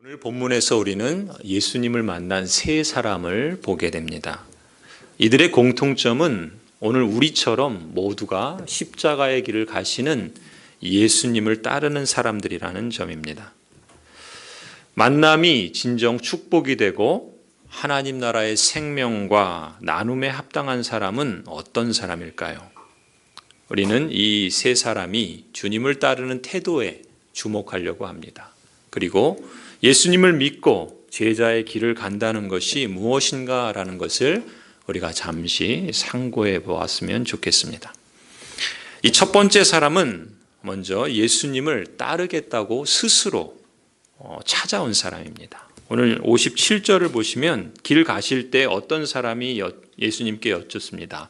오늘 본문에서 우리는 예수님을 만난 세 사람을 보게 됩니다. 이들의 공통점은 오늘 우리처럼 모두가 십자가의 길을 가시는 예수님을 따르는 사람들이라는 점입니다. 만남이 진정 축복이 되고 하나님 나라의 생명과 나눔에 합당한 사람은 어떤 사람일까요? 우리는 이 세 사람이 주님을 따르는 태도에 주목하려고 합니다. 그리고 예수님을 믿고 제자의 길을 간다는 것이 무엇인가라는 것을 우리가 잠시 상고해 보았으면 좋겠습니다. 이 첫 번째 사람은 먼저 예수님을 따르겠다고 스스로 찾아온 사람입니다. 오늘 57절을 보시면 길 가실 때 어떤 사람이 예수님께 여쭙습니다.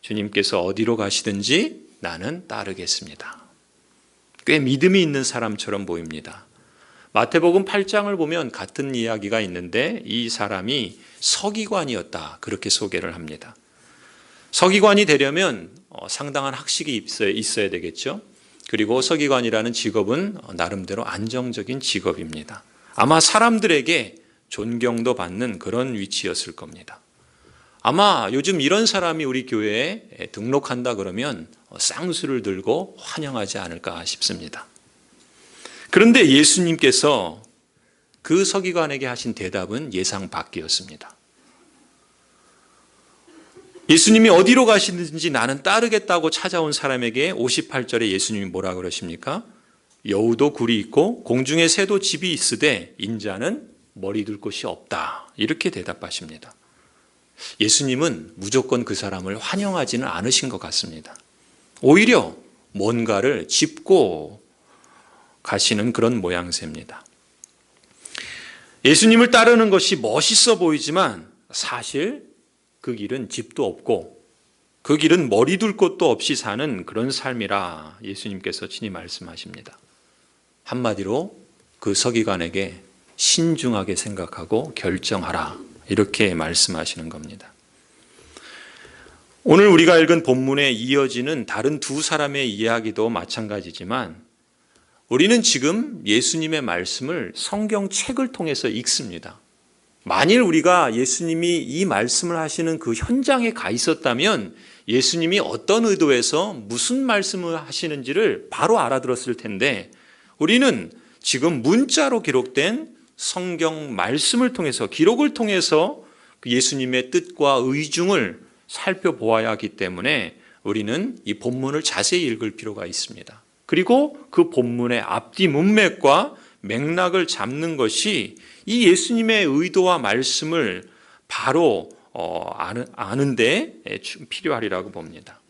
주님께서 어디로 가시든지 나는 따르겠습니다. 꽤 믿음이 있는 사람처럼 보입니다. 마태복음 8장을 보면 같은 이야기가 있는데 이 사람이 서기관이었다 그렇게 소개를 합니다. 서기관이 되려면 상당한 학식이 있어야 되겠죠. 그리고 서기관이라는 직업은 나름대로 안정적인 직업입니다. 아마 사람들에게 존경도 받는 그런 위치였을 겁니다. 아마 요즘 이런 사람이 우리 교회에 등록한다 그러면 쌍수를 들고 환영하지 않을까 싶습니다. 그런데 예수님께서 그 서기관에게 하신 대답은 예상 밖이었습니다. 예수님이 어디로 가시든지 나는 따르겠다고 찾아온 사람에게 58절에 예수님이 뭐라 그러십니까? 여우도 굴이 있고 공중에 새도 집이 있으되 인자는 머리 둘 곳이 없다. 이렇게 대답하십니다. 예수님은 무조건 그 사람을 환영하지는 않으신 것 같습니다. 오히려 뭔가를 짚고 가시는 그런 모양새입니다. 예수님을 따르는 것이 멋있어 보이지만 사실 그 길은 집도 없고 그 길은 머리 둘 곳도 없이 사는 그런 삶이라 예수님께서 친히 말씀하십니다. 한마디로 그 서기관에게 신중하게 생각하고 결정하라 이렇게 말씀하시는 겁니다. 오늘 우리가 읽은 본문에 이어지는 다른 두 사람의 이야기도 마찬가지지만 우리는 지금 예수님의 말씀을 성경책을 통해서 읽습니다. 만일 우리가 예수님이 이 말씀을 하시는 그 현장에 가 있었다면 예수님이 어떤 의도에서 무슨 말씀을 하시는지를 바로 알아들었을 텐데 우리는 지금 문자로 기록된 성경 말씀을 통해서 기록을 통해서 예수님의 뜻과 의중을 살펴보아야 하기 때문에 우리는 이 본문을 자세히 읽을 필요가 있습니다. 그리고 그 본문의 앞뒤 문맥과 맥락을 잡는 것이 이 예수님의 의도와 말씀을 바로 아는 데 필요하리라고 봅니다.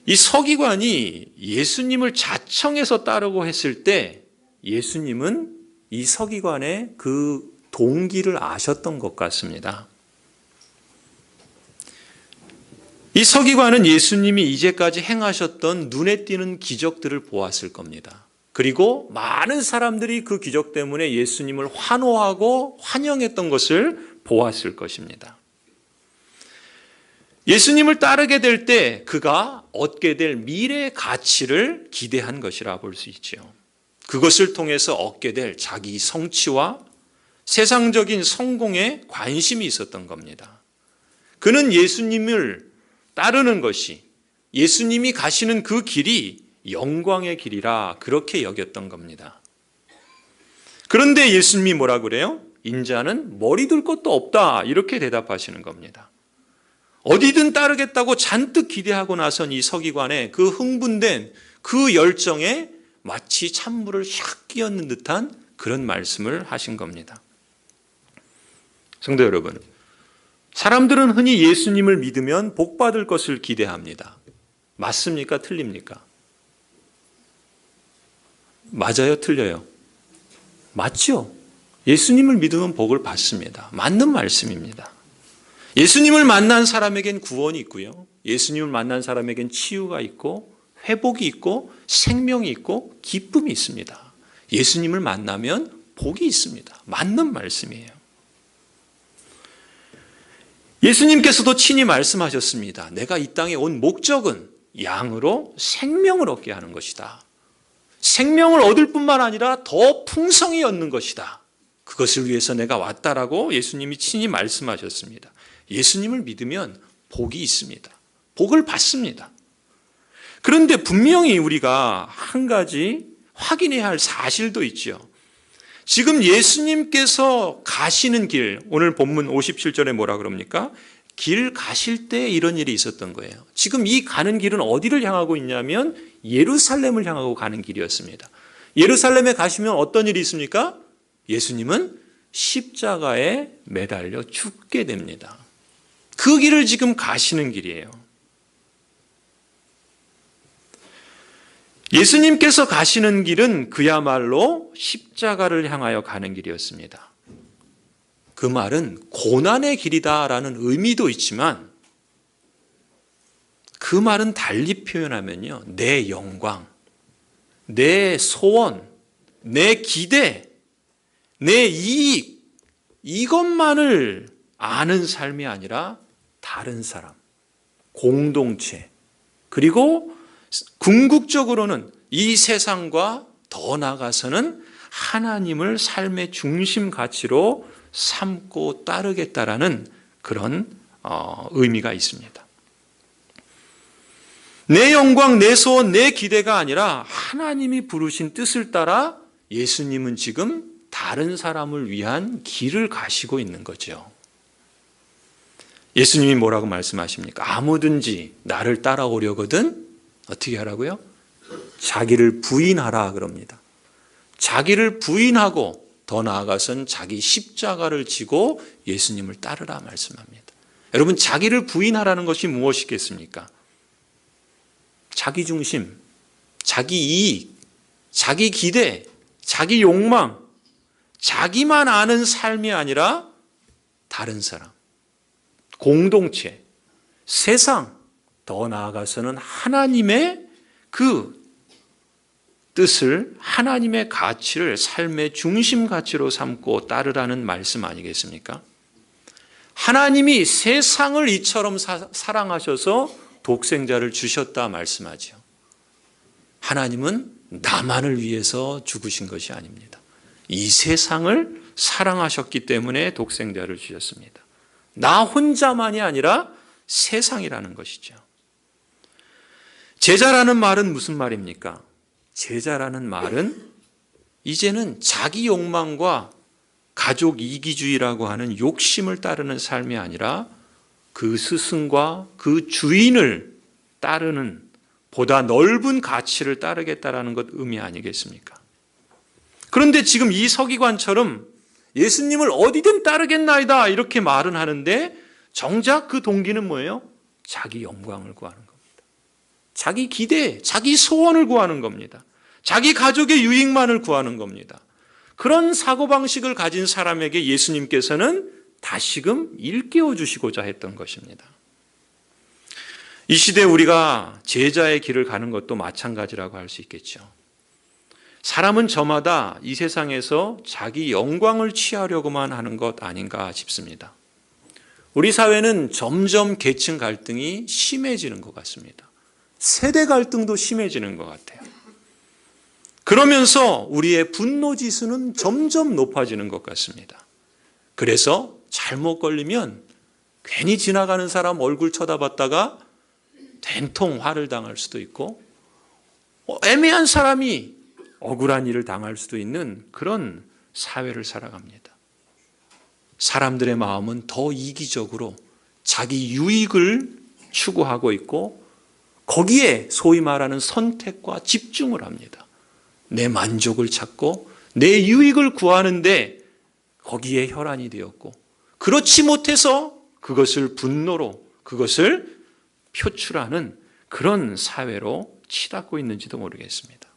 이 서기관이 예수님을 자청해서 따르고 했을 때 예수님은 이 서기관의 그 동기를 아셨던 것 같습니다. 이 서기관은 예수님이 이제까지 행하셨던 눈에 띄는 기적들을 보았을 겁니다. 그리고 많은 사람들이 그 기적 때문에 예수님을 환호하고 환영했던 것을 보았을 것입니다. 예수님을 따르게 될 때 그가 얻게 될 미래의 가치를 기대한 것이라 볼 수 있죠. 그것을 통해서 얻게 될 자기 성취와 세상적인 성공에 관심이 있었던 겁니다. 그는 예수님을 따르는 것이 예수님이 가시는 그 길이 영광의 길이라 그렇게 여겼던 겁니다. 그런데 예수님이 뭐라 그래요? 인자는 머리 둘 것도 없다 이렇게 대답하시는 겁니다. 어디든 따르겠다고 잔뜩 기대하고 나선 이 서기관의 그 흥분된 그 열정에 마치 찬물을 샥 끼얹는 듯한 그런 말씀을 하신 겁니다. 성도 여러분, 사람들은 흔히 예수님을 믿으면 복받을 것을 기대합니다. 맞습니까? 틀립니까? 맞아요? 틀려요? 맞죠? 예수님을 믿으면 복을 받습니다. 맞는 말씀입니다. 예수님을 만난 사람에겐 구원이 있고요. 예수님을 만난 사람에겐 치유가 있고 회복이 있고 생명이 있고 기쁨이 있습니다. 예수님을 만나면 복이 있습니다. 맞는 말씀이에요. 예수님께서도 친히 말씀하셨습니다. 내가 이 땅에 온 목적은 양으로 생명을 얻게 하는 것이다. 생명을 얻을 뿐만 아니라 더 풍성히 얻는 것이다. 그것을 위해서 내가 왔다라고 예수님이 친히 말씀하셨습니다. 예수님을 믿으면 복이 있습니다. 복을 받습니다. 그런데 분명히 우리가 한 가지 확인해야 할 사실도 있죠. 지금 예수님께서 가시는 길, 오늘 본문 57절에 뭐라 그럽니까? 길 가실 때 이런 일이 있었던 거예요. 지금 이 가는 길은 어디를 향하고 있냐면 예루살렘을 향하고 가는 길이었습니다. 예루살렘에 가시면 어떤 일이 있습니까? 예수님은 십자가에 매달려 죽게 됩니다. 그 길을 지금 가시는 길이에요. 예수님께서 가시는 길은 그야말로 십자가를 향하여 가는 길이었습니다. 그 말은 고난의 길이다라는 의미도 있지만 그 말은 달리 표현하면요, 내 영광, 내 소원, 내 기대, 내 이익, 이것만을 아는 삶이 아니라 다른 사람, 공동체, 그리고 궁극적으로는 이 세상과 더 나아가서는 하나님을 삶의 중심 가치로 삼고 따르겠다라는 그런 의미가 있습니다. 내 영광, 내 소원, 내 기대가 아니라 하나님이 부르신 뜻을 따라 예수님은 지금 다른 사람을 위한 길을 가시고 있는 거죠. 예수님이 뭐라고 말씀하십니까? 아무든지 나를 따라오려거든 어떻게 하라고요? 자기를 부인하라 그럽니다. 자기를 부인하고 더 나아가선 자기 십자가를 지고 예수님을 따르라 말씀합니다. 여러분, 자기를 부인하라는 것이 무엇이겠습니까? 자기 중심, 자기 이익, 자기 기대, 자기 욕망, 자기만 아는 삶이 아니라 다른 사람, 공동체, 세상, 더 나아가서는 하나님의 그 뜻을, 하나님의 가치를 삶의 중심 가치로 삼고 따르라는 말씀 아니겠습니까? 하나님이 세상을 이처럼 사랑하셔서 독생자를 주셨다 말씀하죠. 하나님은 나만을 위해서 죽으신 것이 아닙니다. 이 세상을 사랑하셨기 때문에 독생자를 주셨습니다. 나 혼자만이 아니라 세상이라는 것이죠. 제자라는 말은 무슨 말입니까? 제자라는 말은 이제는 자기 욕망과 가족 이기주의라고 하는 욕심을 따르는 삶이 아니라 그 스승과 그 주인을 따르는 보다 넓은 가치를 따르겠다라는 것 의미 아니겠습니까? 그런데 지금 이 서기관처럼 예수님을 어디든 따르겠나이다 이렇게 말은 하는데 정작 그 동기는 뭐예요? 자기 영광을 구하는 겁니다. 자기 기대, 자기 소원을 구하는 겁니다. 자기 가족의 유익만을 구하는 겁니다. 그런 사고방식을 가진 사람에게 예수님께서는 다시금 일깨워 주시고자 했던 것입니다. 이 시대에 우리가 제자의 길을 가는 것도 마찬가지라고 할 수 있겠죠. 사람은 저마다 이 세상에서 자기 영광을 취하려고만 하는 것 아닌가 싶습니다. 우리 사회는 점점 계층 갈등이 심해지는 것 같습니다. 세대 갈등도 심해지는 것 같아요. 그러면서 우리의 분노 지수는 점점 높아지는 것 같습니다. 그래서 잘못 걸리면 괜히 지나가는 사람 얼굴 쳐다봤다가 된통 화를 당할 수도 있고 애매한 사람이 억울한 일을 당할 수도 있는 그런 사회를 살아갑니다. 사람들의 마음은 더 이기적으로 자기 유익을 추구하고 있고 거기에 소위 말하는 선택과 집중을 합니다. 내 만족을 찾고 내 유익을 구하는데 거기에 혈안이 되었고 그렇지 못해서 그것을 분노로 그것을 표출하는 그런 사회로 치닫고 있는지도 모르겠습니다.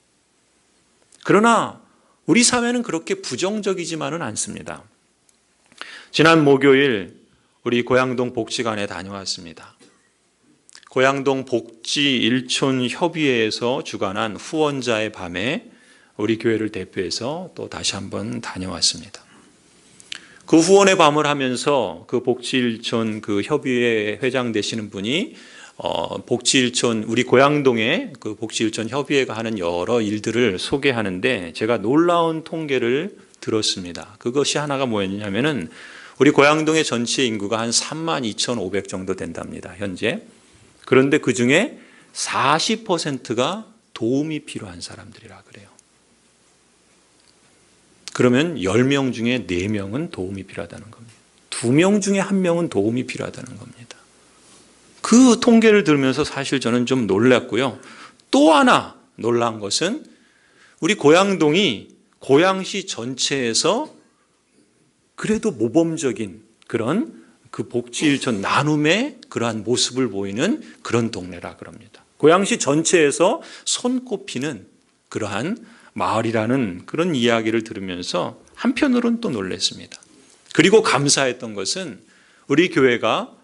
그러나 우리 사회는 그렇게 부정적이지만은 않습니다. 지난 목요일 우리 고양동 복지관에 다녀왔습니다. 고양동 복지 일촌 협의회에서 주관한 후원자의 밤에 우리 교회를 대표해서 또 다시 한번 다녀왔습니다. 그 후원의 밤을 하면서 그 복지 일촌 그 협의회 회장 되시는 분이 복지일촌 우리 고양동에 그 복지일촌 협의회가 하는 여러 일들을 소개하는데 제가 놀라운 통계를 들었습니다. 그것이 하나가 뭐였냐면은 우리 고양동의 전체 인구가 한 32,500 정도 된답니다. 현재. 그런데 그 중에 40%가 도움이 필요한 사람들이라 그래요. 그러면 10명 중에 4명은 도움이 필요하다는 겁니다. 2명 중에 1명은 도움이 필요하다는 겁니다. 그 통계를 들으면서 사실 저는 좀 놀랐고요. 또 하나 놀란 것은 우리 고양동이 고양시 전체에서 그래도 모범적인 그런 그 복지일촌 나눔의 그러한 모습을 보이는 그런 동네라 그럽니다. 고양시 전체에서 손꼽히는 그러한 마을이라는 그런 이야기를 들으면서 한편으로는 또 놀랐습니다. 그리고 감사했던 것은 우리 교회가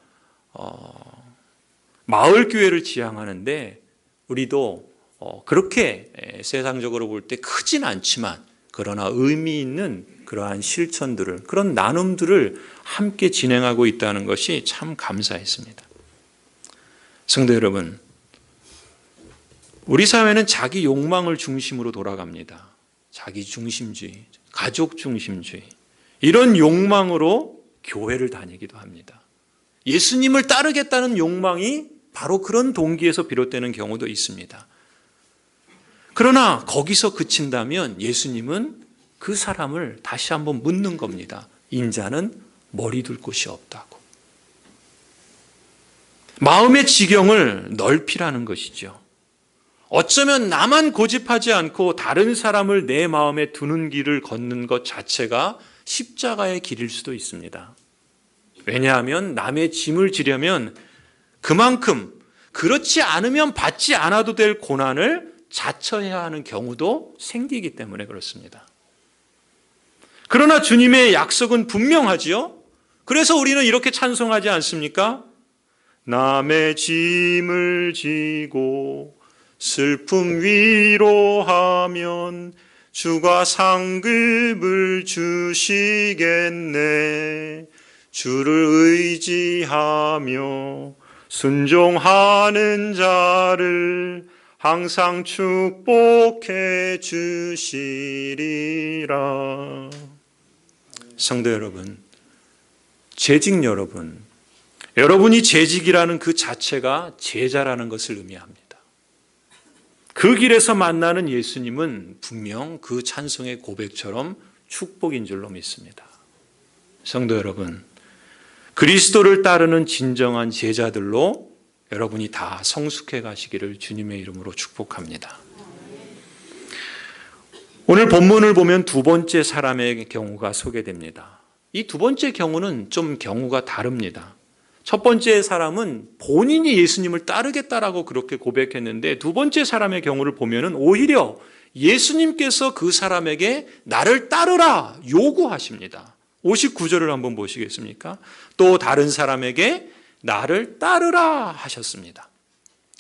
마을교회를 지향하는데 우리도 그렇게 세상적으로 볼 때 크진 않지만 그러나 의미 있는 그러한 실천들을, 그런 나눔들을 함께 진행하고 있다는 것이 참 감사했습니다. 성도 여러분, 우리 사회는 자기 욕망을 중심으로 돌아갑니다. 자기 중심주의, 가족 중심주의, 이런 욕망으로 교회를 다니기도 합니다. 예수님을 따르겠다는 욕망이 바로 그런 동기에서 비롯되는 경우도 있습니다. 그러나 거기서 그친다면 예수님은 그 사람을 다시 한번 묻는 겁니다. 인자는 머리 둘 곳이 없다고. 마음의 지경을 넓히라는 것이죠. 어쩌면 나만 고집하지 않고 다른 사람을 내 마음에 두는 길을 걷는 것 자체가 십자가의 길일 수도 있습니다. 왜냐하면 남의 짐을 지려면 그만큼 그렇지 않으면 받지 않아도 될 고난을 자처해야 하는 경우도 생기기 때문에 그렇습니다. 그러나 주님의 약속은 분명하지요. 그래서 우리는 이렇게 찬송하지 않습니까? 남의 짐을 지고 슬픔 위로하면 주가 상급을 주시겠네. 주를 의지하며 순종하는 자를 항상 축복해 주시리라. 성도 여러분, 재직 여러분, 여러분이 재직이라는 그 자체가 제자라는 것을 의미합니다. 그 길에서 만나는 예수님은 분명 그 찬송의 고백처럼 축복인 줄로 믿습니다. 성도 여러분, 그리스도를 따르는 진정한 제자들로 여러분이 다 성숙해 가시기를 주님의 이름으로 축복합니다. 오늘 본문을 보면 두 번째 사람의 경우가 소개됩니다. 이 두 번째 경우는 좀 경우가 다릅니다. 첫 번째 사람은 본인이 예수님을 따르겠다라고 그렇게 고백했는데 두 번째 사람의 경우를 보면은 오히려 예수님께서 그 사람에게 나를 따르라 요구하십니다. 59절을 한번 보시겠습니까? 또 다른 사람에게 나를 따르라 하셨습니다.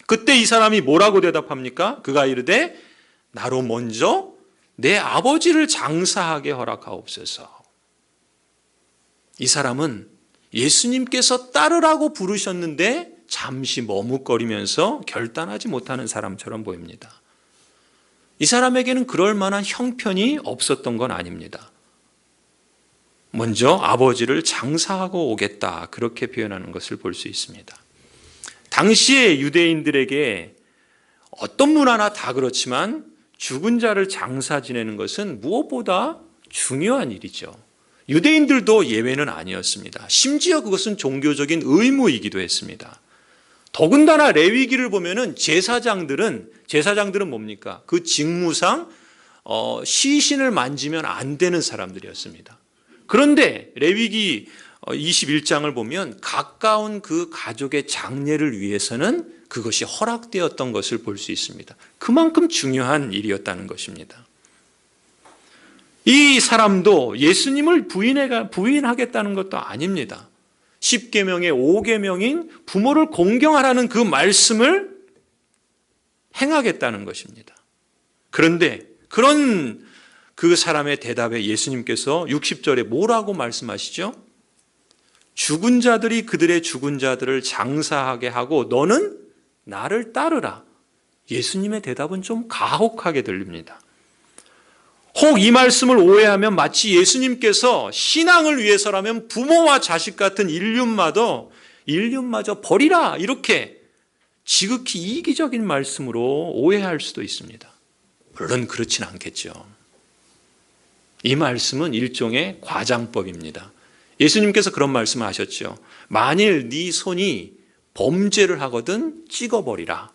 그때 이 사람이 뭐라고 대답합니까? 그가 이르되 나로 먼저 내 아버지를 장사하게 허락하옵소서. 이 사람은 예수님께서 따르라고 부르셨는데 잠시 머뭇거리면서 결단하지 못하는 사람처럼 보입니다. 이 사람에게는 그럴 만한 형편이 없었던 건 아닙니다. 먼저 아버지를 장사하고 오겠다 그렇게 표현하는 것을 볼 수 있습니다. 당시의 유대인들에게 어떤 문화나 다 그렇지만 죽은 자를 장사 지내는 것은 무엇보다 중요한 일이죠. 유대인들도 예외는 아니었습니다. 심지어 그것은 종교적인 의무이기도 했습니다. 더군다나 레위기를 보면은 제사장들은 뭡니까? 그 직무상 시신을 만지면 안 되는 사람들이었습니다. 그런데 레위기 21장을 보면 가까운 그 가족의 장례를 위해서는 그것이 허락되었던 것을 볼 수 있습니다. 그만큼 중요한 일이었다는 것입니다. 이 사람도 예수님을 부인하겠다는 것도 아닙니다. 10계명의 5계명인 부모를 공경하라는 그 말씀을 행하겠다는 것입니다. 그런데 그런 그 사람의 대답에 예수님께서 60절에 뭐라고 말씀하시죠? 죽은 자들이 그들의 죽은 자들을 장사하게 하고 너는 나를 따르라. 예수님의 대답은 좀 가혹하게 들립니다. 혹 이 말씀을 오해하면 마치 예수님께서 신앙을 위해서라면 부모와 자식 같은 인륜마저 버리라, 이렇게 지극히 이기적인 말씀으로 오해할 수도 있습니다. 물론 그렇진 않겠죠. 이 말씀은 일종의 과장법입니다. 예수님께서 그런 말씀을 하셨죠. 만일 네 손이 범죄를 하거든 찍어버리라.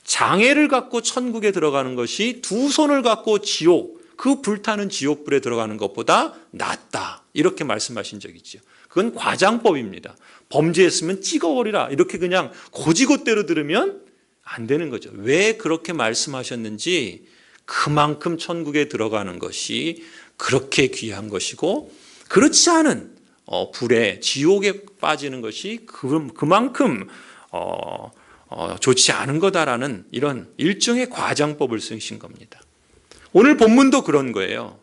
장애를 갖고 천국에 들어가는 것이 두 손을 갖고 지옥, 그 불타는 지옥불에 들어가는 것보다 낫다, 이렇게 말씀하신 적이 있죠. 그건 과장법입니다. 범죄했으면 찍어버리라, 이렇게 그냥 고지고대로 들으면 안 되는 거죠. 왜 그렇게 말씀하셨는지, 그만큼 천국에 들어가는 것이 그렇게 귀한 것이고, 그렇지 않은 불에, 지옥에 빠지는 것이 그만큼 좋지 않은 거다라는 이런 일종의 과장법을 쓰신 겁니다. 오늘 본문도 그런 거예요.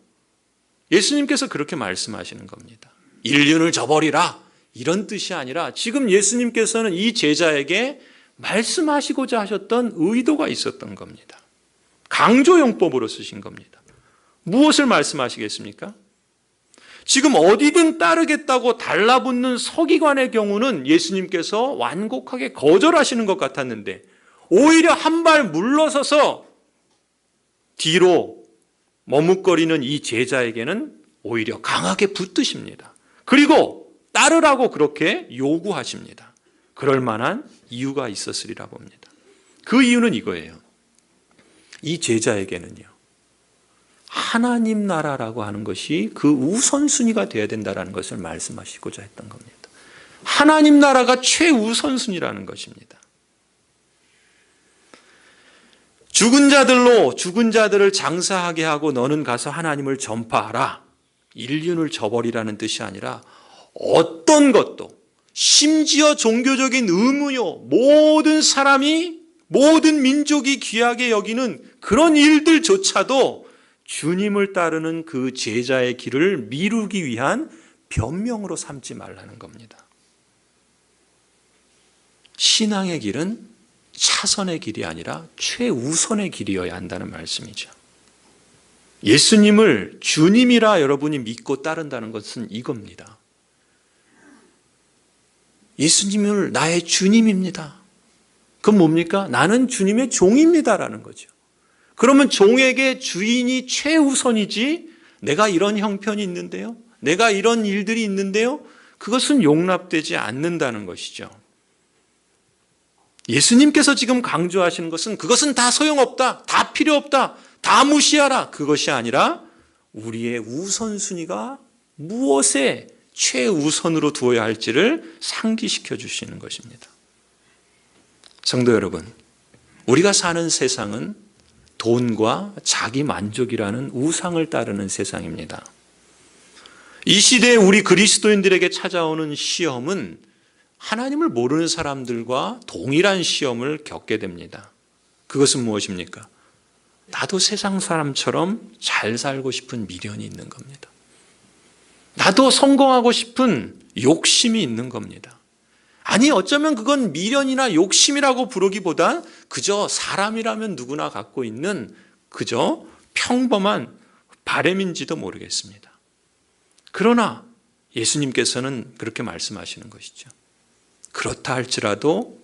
예수님께서 그렇게 말씀하시는 겁니다. 인륜을 저버리라, 이런 뜻이 아니라 지금 예수님께서는 이 제자에게 말씀하시고자 하셨던 의도가 있었던 겁니다. 강조용법으로 쓰신 겁니다. 무엇을 말씀하시겠습니까? 지금 어디든 따르겠다고 달라붙는 서기관의 경우는 예수님께서 완곡하게 거절하시는 것 같았는데, 오히려 한 발 물러서서 뒤로 머뭇거리는 이 제자에게는 오히려 강하게 붙드십니다. 그리고 따르라고 그렇게 요구하십니다. 그럴 만한 이유가 있었으리라 봅니다. 그 이유는 이거예요. 이 제자에게는요, 하나님 나라라고 하는 것이 그 우선순위가 되어야 된다는 것을 말씀하시고자 했던 겁니다. 하나님 나라가 최우선순위라는 것입니다. 죽은 자들을 장사하게 하고 너는 가서 하나님을 전파하라. 인륜을 저버리라는 뜻이 아니라 어떤 것도, 심지어 종교적인 의무요, 모든 사람이, 모든 민족이 귀하게 여기는 그런 일들조차도 주님을 따르는 그 제자의 길을 미루기 위한 변명으로 삼지 말라는 겁니다. 신앙의 길은 차선의 길이 아니라 최우선의 길이어야 한다는 말씀이죠. 예수님을 주님이라 여러분이 믿고 따른다는 것은 이겁니다. 예수님을 나의 주님입니다. 그건 뭡니까? 나는 주님의 종입니다라는 거죠. 그러면 종에게 주인이 최우선이지, 내가 이런 형편이 있는데요, 내가 이런 일들이 있는데요, 그것은 용납되지 않는다는 것이죠. 예수님께서 지금 강조하시는 것은 그것은 다 소용없다, 다 필요 없다, 다 무시하라, 그것이 아니라 우리의 우선순위가 무엇에 최우선으로 두어야 할지를 상기시켜 주시는 것입니다. 성도 여러분, 우리가 사는 세상은 돈과 자기 만족이라는 우상을 따르는 세상입니다. 이 시대에 우리 그리스도인들에게 찾아오는 시험은 하나님을 모르는 사람들과 동일한 시험을 겪게 됩니다. 그것은 무엇입니까? 나도 세상 사람처럼 잘 살고 싶은 미련이 있는 겁니다. 나도 성공하고 싶은 욕심이 있는 겁니다. 아니, 어쩌면 그건 미련이나 욕심이라고 부르기보다 그저 사람이라면 누구나 갖고 있는 그저 평범한 바램인지도 모르겠습니다. 그러나 예수님께서는 그렇게 말씀하시는 것이죠. 그렇다 할지라도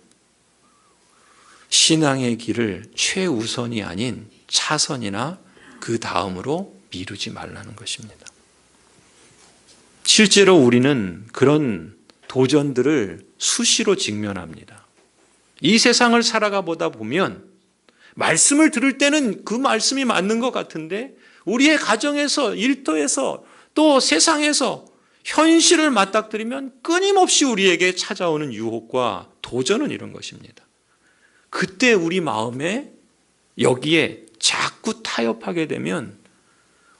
신앙의 길을 최우선이 아닌 차선이나 그 다음으로 미루지 말라는 것입니다. 실제로 우리는 그런 도전들을 수시로 직면합니다. 이 세상을 살아가 보다 보면 말씀을 들을 때는 그 말씀이 맞는 것 같은데 우리의 가정에서, 일터에서, 또 세상에서 현실을 맞닥뜨리면 끊임없이 우리에게 찾아오는 유혹과 도전은 이런 것입니다. 그때 우리 마음에 여기에 자꾸 타협하게 되면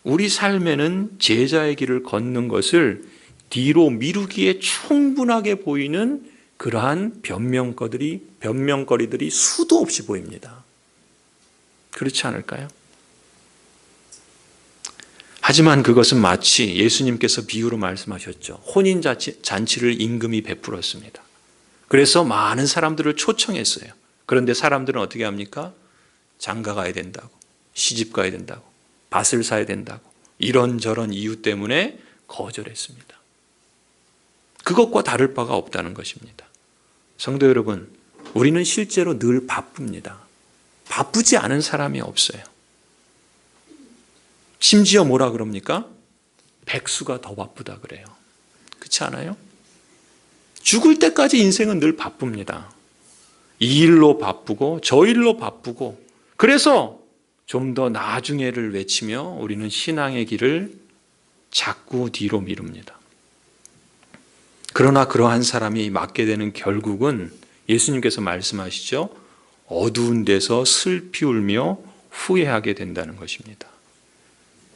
우리 삶에는 제자의 길을 걷는 것을 뒤로 미루기에 충분하게 보이는 그러한 변명거리들이 수도 없이 보입니다. 그렇지 않을까요? 하지만 그것은 마치 예수님께서 비유로 말씀하셨죠. 혼인잔치를 임금이 베풀었습니다. 그래서 많은 사람들을 초청했어요. 그런데 사람들은 어떻게 합니까? 장가 가야 된다고, 시집 가야 된다고, 밭을 사야 된다고 이런저런 이유 때문에 거절했습니다. 그것과 다를 바가 없다는 것입니다. 성도 여러분, 우리는 실제로 늘 바쁩니다. 바쁘지 않은 사람이 없어요. 심지어 뭐라 그럽니까? 백수가 더 바쁘다 그래요. 그렇지 않아요? 죽을 때까지 인생은 늘 바쁩니다. 이 일로 바쁘고 저 일로 바쁘고, 그래서 좀 더 나중에를 외치며 우리는 신앙의 길을 자꾸 뒤로 미룹니다. 그러나 그러한 사람이 맞게 되는 결국은 예수님께서 말씀하시죠. 어두운 데서 슬피 울며 후회하게 된다는 것입니다.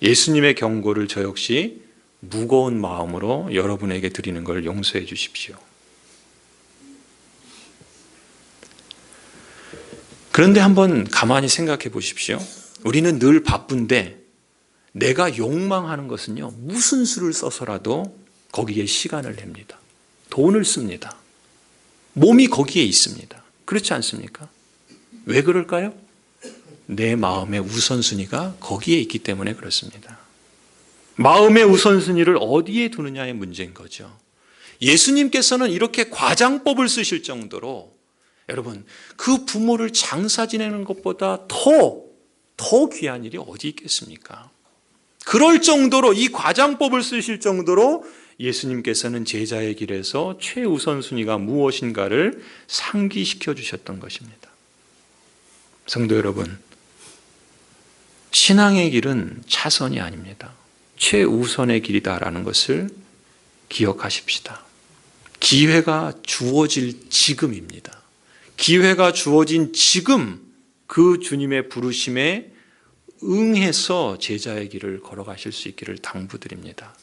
예수님의 경고를 저 역시 무거운 마음으로 여러분에게 드리는 걸 용서해 주십시오. 그런데 한번 가만히 생각해 보십시오. 우리는 늘 바쁜데 내가 욕망하는 것은요, 무슨 수를 써서라도 거기에 시간을 냅니다. 돈을 씁니다. 몸이 거기에 있습니다. 그렇지 않습니까? 왜 그럴까요? 내 마음의 우선순위가 거기에 있기 때문에 그렇습니다. 마음의 우선순위를 어디에 두느냐의 문제인 거죠. 예수님께서는 이렇게 과장법을 쓰실 정도로, 여러분, 그 부모를 장사 지내는 것보다 더 귀한 일이 어디 있겠습니까? 그럴 정도로, 이 과장법을 쓰실 정도로 예수님께서는 제자의 길에서 최우선순위가 무엇인가를 상기시켜 주셨던 것입니다. 성도 여러분, 신앙의 길은 차선이 아닙니다. 최우선의 길이다라는 것을 기억하십시다. 기회가 주어질 지금입니다. 기회가 주어진 지금 그 주님의 부르심에 응해서 제자의 길을 걸어가실 수 있기를 당부드립니다.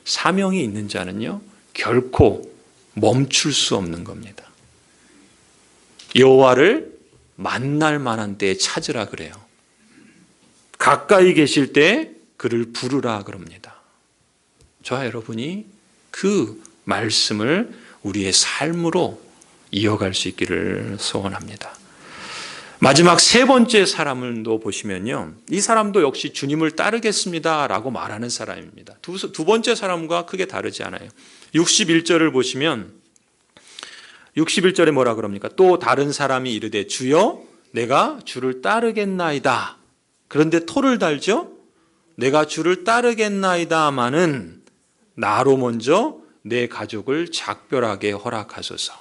사명이 있는 자는요, 결코 멈출 수 없는 겁니다. 여호와를 만날 만한 때에 찾으라 그래요. 가까이 계실 때 그를 부르라 그럽니다. 저와 여러분이 그 말씀을 우리의 삶으로 이어갈 수 있기를 소원합니다. 마지막 세 번째 사람을 보시면요, 이 사람도 역시 주님을 따르겠습니다 라고 말하는 사람입니다. 두 번째 사람과 크게 다르지 않아요. 61절을 보시면 61절에 뭐라 그럽니까? 또 다른 사람이 이르되 주여 내가 주를 따르겠나이다. 그런데 토를 달죠. 내가 주를 따르겠나이다마는 나로 먼저 내 가족을 작별하게 허락하소서.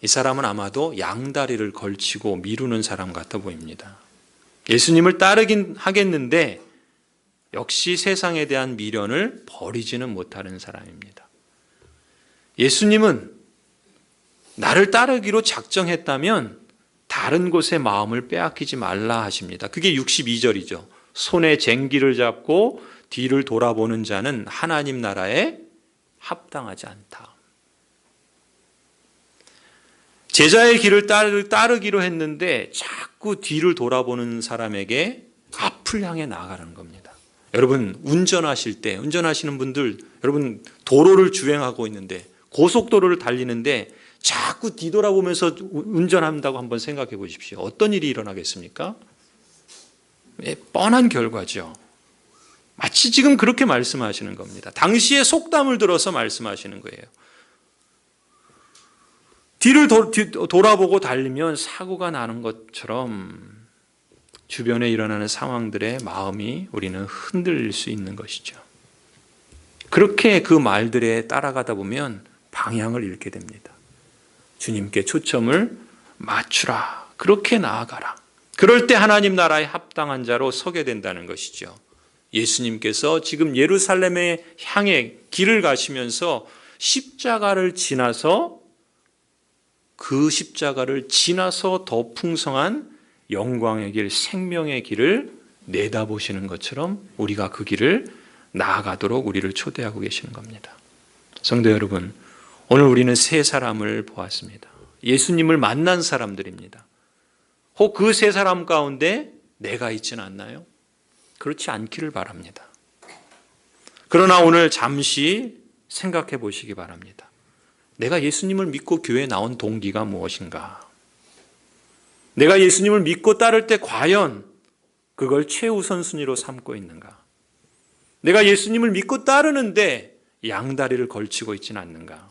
이 사람은 아마도 양다리를 걸치고 미루는 사람 같아 보입니다. 예수님을 따르긴 하겠는데 역시 세상에 대한 미련을 버리지는 못하는 사람입니다. 예수님은 나를 따르기로 작정했다면 다른 곳에 마음을 빼앗기지 말라 하십니다. 그게 62절이죠. 손에 쟁기를 잡고 뒤를 돌아보는 자는 하나님 나라에 합당하지 않다. 제자의 길을 따르기로 했는데 자꾸 뒤를 돌아보는 사람에게 앞을 향해 나아가는 겁니다. 여러분, 운전하시는 분들, 여러분 도로를 주행하고 있는데, 고속도로를 달리는데 자꾸 뒤돌아보면서 운전한다고 한번 생각해 보십시오. 어떤 일이 일어나겠습니까? 뻔한 결과죠. 마치 지금 그렇게 말씀하시는 겁니다. 당시의 속담을 들어서 말씀하시는 거예요. 뒤를 돌아보고 달리면 사고가 나는 것처럼 주변에 일어나는 상황들의 마음이 우리는 흔들릴 수 있는 것이죠. 그렇게 그 말들에 따라가다 보면 방향을 잃게 됩니다. 주님께 초점을 맞추라. 그렇게 나아가라. 그럴 때 하나님 나라에 합당한 자로 서게 된다는 것이죠. 예수님께서 지금 예루살렘에 향해 길을 가시면서 십자가를 지나서, 그 십자가를 지나서 더 풍성한 영광의 길, 생명의 길을 내다보시는 것처럼 우리가 그 길을 나아가도록 우리를 초대하고 계시는 겁니다. 성도 여러분, 오늘 우리는 세 사람을 보았습니다. 예수님을 만난 사람들입니다. 혹 그 세 사람 가운데 내가 있지는 않나요? 그렇지 않기를 바랍니다. 그러나 오늘 잠시 생각해 보시기 바랍니다. 내가 예수님을 믿고 교회에 나온 동기가 무엇인가? 내가 예수님을 믿고 따를 때 과연 그걸 최우선순위로 삼고 있는가? 내가 예수님을 믿고 따르는데 양다리를 걸치고 있지는 않는가?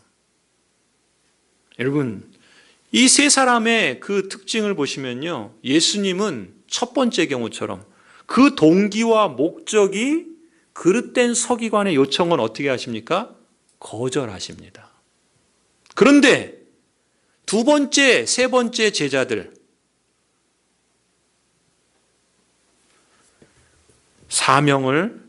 여러분, 이 세 사람의 그 특징을 보시면요, 예수님은 첫 번째 경우처럼 그 동기와 목적이 그릇된 서기관의 요청은 어떻게 하십니까? 거절하십니다. 그런데 두 번째, 세 번째 제자들, 사명을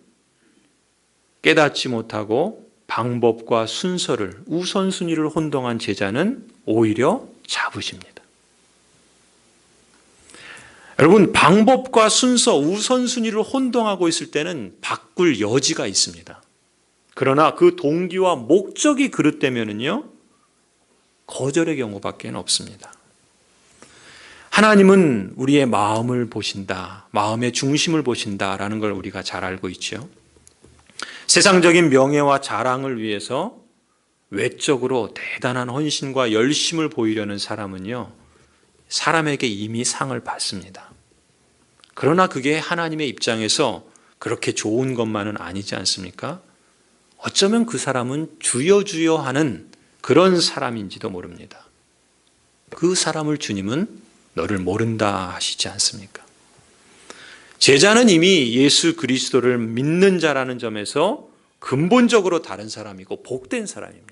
깨닫지 못하고 방법과 순서를, 우선순위를 혼동한 제자는 오히려 잡으십니다. 여러분, 방법과 순서, 우선순위를 혼동하고 있을 때는 바꿀 여지가 있습니다. 그러나 그 동기와 목적이 그릇되면은요, 거절의 경우밖에 없습니다. 하나님은 우리의 마음을 보신다, 마음의 중심을 보신다라는 걸 우리가 잘 알고 있죠. 세상적인 명예와 자랑을 위해서 외적으로 대단한 헌신과 열심을 보이려는 사람은요, 사람에게 이미 상을 받습니다. 그러나 그게 하나님의 입장에서 그렇게 좋은 것만은 아니지 않습니까? 어쩌면 그 사람은 주여 주여 하는 그런 사람인지도 모릅니다. 그 사람을 주님은 너를 모른다 하시지 않습니까? 제자는 이미 예수 그리스도를 믿는 자라는 점에서 근본적으로 다른 사람이고 복된 사람입니다.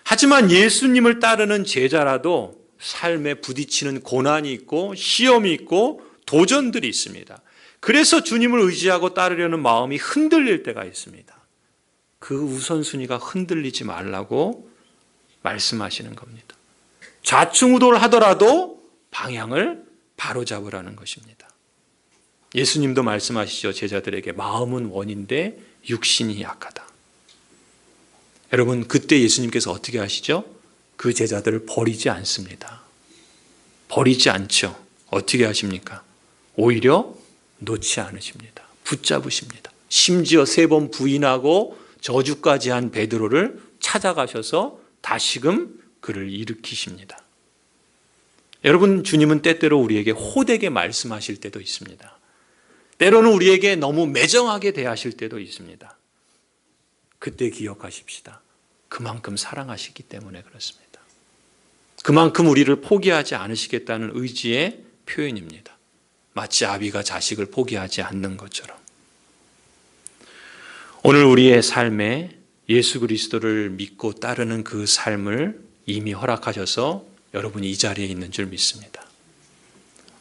하지만 예수님을 따르는 제자라도 삶에 부딪히는 고난이 있고 시험이 있고 도전들이 있습니다. 그래서 주님을 의지하고 따르려는 마음이 흔들릴 때가 있습니다. 그 우선순위가 흔들리지 말라고 말씀하시는 겁니다. 좌충우돌하더라도 방향을 바로잡으라는 것입니다. 예수님도 말씀하시죠. 제자들에게 마음은 원인데 육신이 약하다. 여러분, 그때 예수님께서 어떻게 하시죠? 그 제자들을 버리지 않습니다. 버리지 않죠. 어떻게 하십니까? 오히려 놓지 않으십니다. 붙잡으십니다. 심지어 3번 부인하고 저주까지 한 베드로를 찾아가셔서 다시금 그를 일으키십니다. 여러분, 주님은 때때로 우리에게 호되게 말씀하실 때도 있습니다. 때로는 우리에게 너무 매정하게 대하실 때도 있습니다. 그때 기억하십시다. 그만큼 사랑하시기 때문에 그렇습니다. 그만큼 우리를 포기하지 않으시겠다는 의지의 표현입니다. 마치 아비가 자식을 포기하지 않는 것처럼. 오늘 우리의 삶에 예수 그리스도를 믿고 따르는 그 삶을 이미 허락하셔서 여러분이 이 자리에 있는 줄 믿습니다.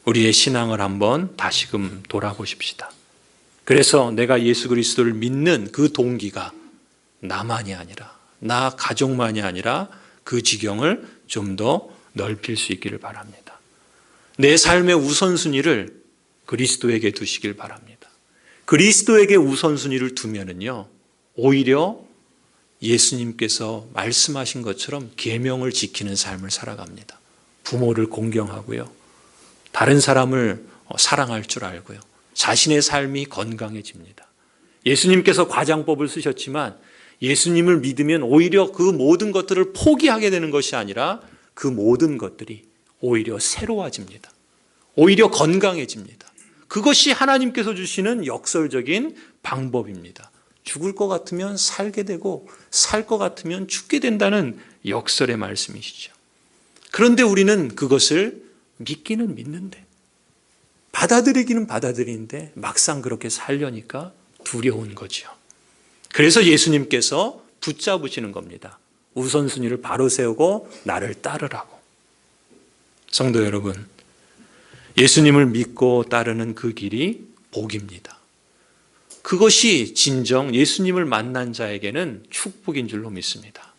우리의 신앙을 한번 다시금 돌아보십시다. 그래서 내가 예수 그리스도를 믿는 그 동기가 나만이 아니라, 나 가족만이 아니라 그 지경을 좀 더 넓힐 수 있기를 바랍니다. 내 삶의 우선순위를 그리스도에게 두시길 바랍니다. 그리스도에게 우선순위를 두면은요, 오히려 예수님께서 말씀하신 것처럼 계명을 지키는 삶을 살아갑니다. 부모를 공경하고요, 다른 사람을 사랑할 줄 알고요, 자신의 삶이 건강해집니다. 예수님께서 과장법을 쓰셨지만 예수님을 믿으면 오히려 그 모든 것들을 포기하게 되는 것이 아니라 그 모든 것들이 오히려 새로워집니다. 오히려 건강해집니다. 그것이 하나님께서 주시는 역설적인 방법입니다. 죽을 것 같으면 살게 되고 살 것 같으면 죽게 된다는 역설의 말씀이시죠. 그런데 우리는 그것을 믿기는 믿는데, 받아들이기는 받아들이는데 막상 그렇게 살려니까 두려운 거죠. 그래서 예수님께서 붙잡으시는 겁니다. 우선순위를 바로 세우고 나를 따르라고. 성도 여러분, 예수님을 믿고 따르는 그 길이 복입니다. 그것이 진정 예수님을 만난 자에게는 축복인 줄로 믿습니다.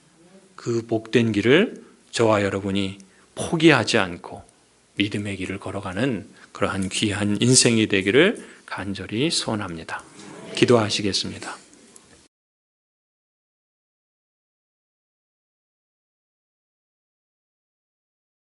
그 복된 길을 저와 여러분이 포기하지 않고 믿음의 길을 걸어가는 그러한 귀한 인생이 되기를 간절히 소원합니다. 기도하시겠습니다.